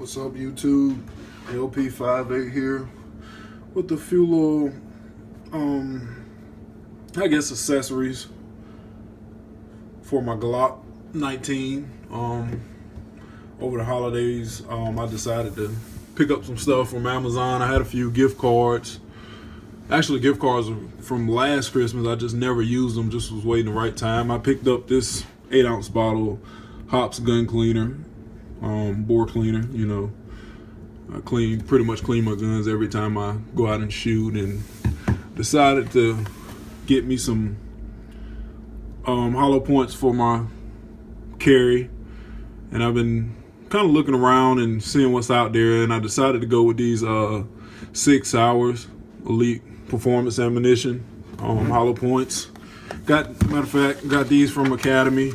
What's up, YouTube? LP58 here with a few little, I guess, accessories for my Glock 19. Over the holidays, I decided to pick up some stuff from Amazon. I had a few gift cards. Actually, gift cards from last Christmas. I just never used them, just was waiting the right time. I picked up this 8-ounce bottle Hops gun cleaner, bore cleaner. You know, I pretty much clean my guns every time I go out and shoot, and decided to get me some hollow points for my carry. And I've been kind of looking around and seeing what's out there, and I decided to go with these 6 Sauer Elite Performance Ammunition hollow points. Matter of fact, got these from Academy.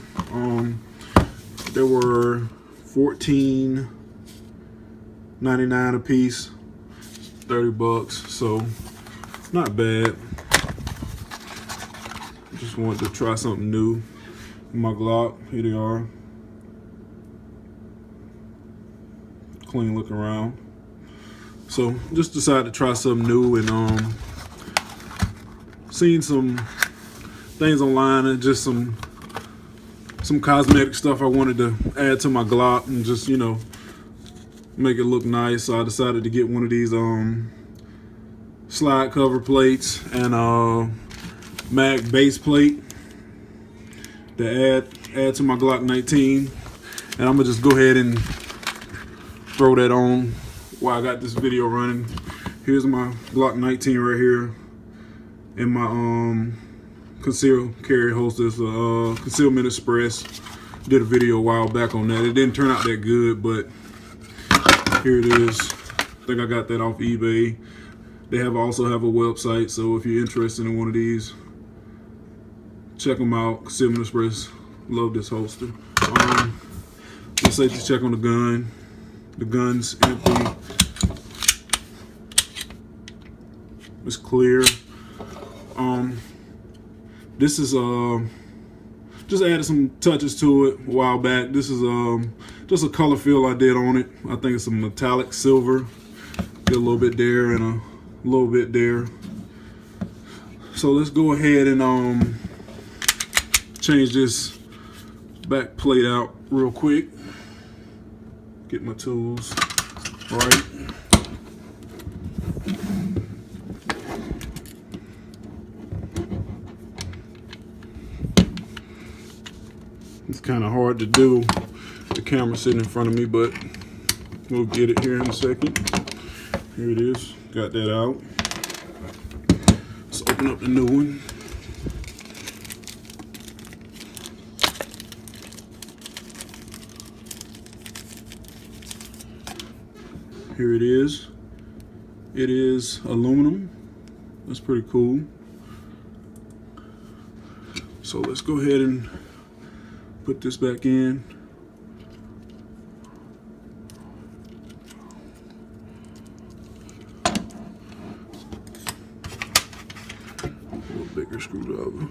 They were $14.99 a piece, 30 bucks, so not bad. Just wanted to try something new in my Glock. Here they are. Clean looking around. So just decided to try something new, and seen some things online and just some cosmetic stuff I wanted to add to my Glock and just, you know, make it look nice. So I decided to get one of these slide cover plates and mag base plate to add to my Glock 19. And I'm gonna just go ahead and throw that on while I got this video running. Here's my Glock 19 right here in my concealed carry holster. It's a Concealment Express. Did a video a while back on that. It didn't turn out that good, but here it is. I think I got that off eBay. They also have a website, so if you're interested in one of these, check them out. Concealment Express. Love this holster. Let's safety check on the gun. The gun's empty. It's clear. This is just added some touches to it a while back. This is just a color fill I did on it. I think it's a metallic silver. Get a little bit there and a little bit there. So let's go ahead and change this back plate out real quick. Get my tools right. It's kind of hard to do. The camera sitting in front of me, but we'll get it here in a second. Here it is. Got that out. Let's open up the new one. Here it is. It is aluminum. That's pretty cool. So let's go ahead and put this back in. A little bigger screwdriver.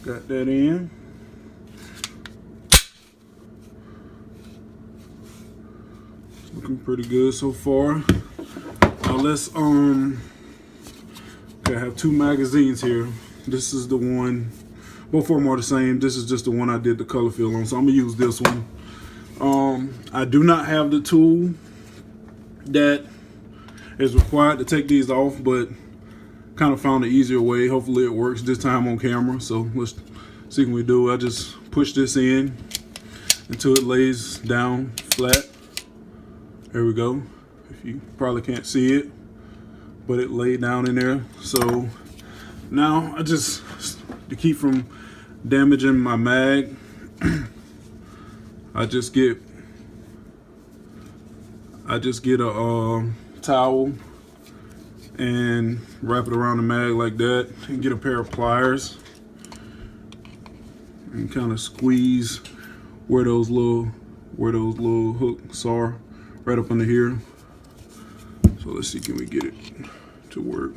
Got that in. It's looking pretty good so far. Now let's okay, I have 2 magazines here. This is the one, both of them are the same. This is just the one I did the color fill on, so I'm gonna use this one. I do not have the tool that is required to take these off, but kind of found an easier way. Hopefully it works this time on camera. So let's see what we do. I just push this in until it lays down flat. There we go. If you probably can't see it, but it laid down in there. So now I just, to keep from damaging my mag, I just get I just get a towel and wrap it around the mag like that, and get a pair of pliers and kind of squeeze where those little hooks are, right up under here. So let's see, can we get it to work?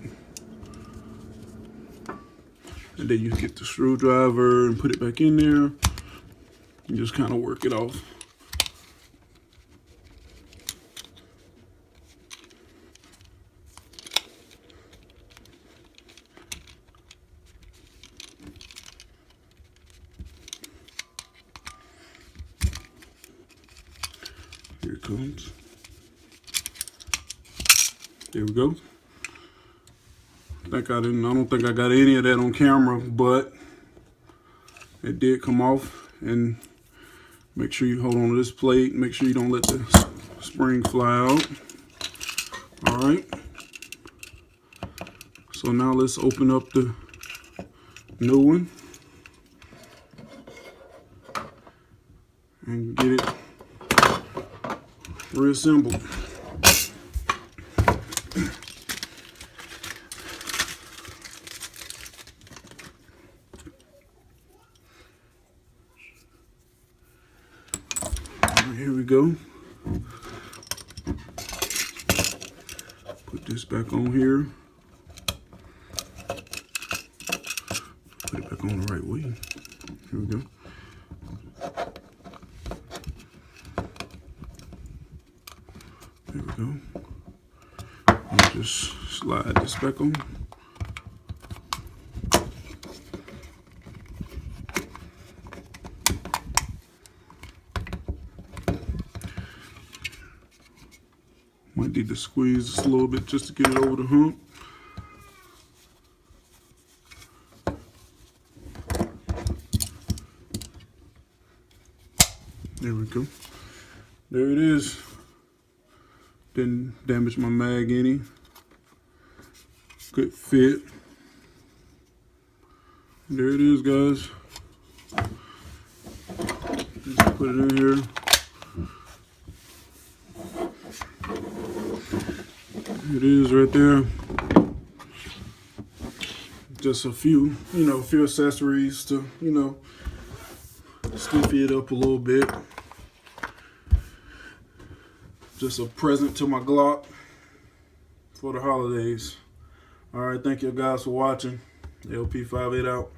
And then you get the screwdriver and put it back in there and just kind of work it off. Here it comes. There we go. I don't think I got any of that on camera, but it did come off. And make sure you hold on to this plate. Make sure you don't let the spring fly out. All right. So now let's open up the new one and get it reassembled. Here we go. Put this back on here. Put it back on the right way. Here we go. There we go. And just slide this back on. Might need to squeeze just a little bit just to get it over the hump. There we go. There it is. Didn't damage my mag any. Good fit. There it is, guys. Just put it in here. It is right there. Just a few, few accessories to, stiffy it up a little bit. Just a present to my Glock for the holidays. All right, thank you guys for watching. LP58 out.